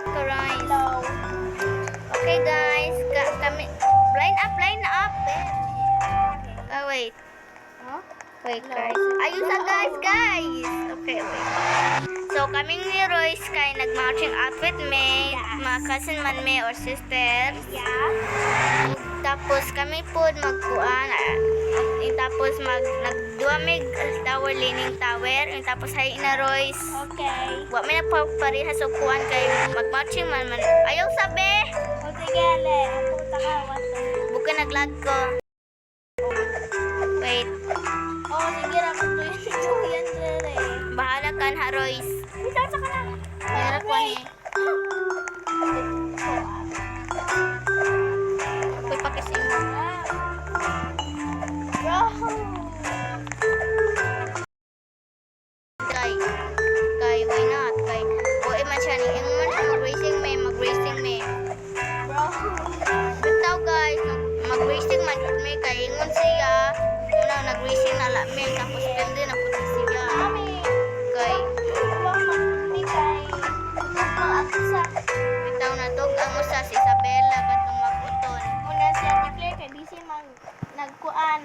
Ka-Royce. Hello. Okay guys, kami line up. Oh wait. Huh? Wait Hello. guys. Ayun sa guys. Okay, wait. So kami ni Royce kay nag-matching outfit may mga cousin man may or sister. Yeah. Tapos kami po magkuan tapos nagduwa mig tower leaning tower tapos hay na Royce. Okay. Wa may nagpaparehas og kuan kay mag-matching man. Ayaw sabi. O sige, le. Ang puta ka. Buka naglag ko. Wait. Oh, sige, rakot ko yun. Yan, dere. Bahala ka na, Royce. Ito, sa ka na. Meron ko ni. Uy, pakising mo. Bro. Kay, why not? Kay, buhay man siya ni. Yung man siya mag-racing may. Bro. Bitaw guys, mag-racing man. May kay, ingon siya. Una, nag-racing na lang. Tapos, pwede na po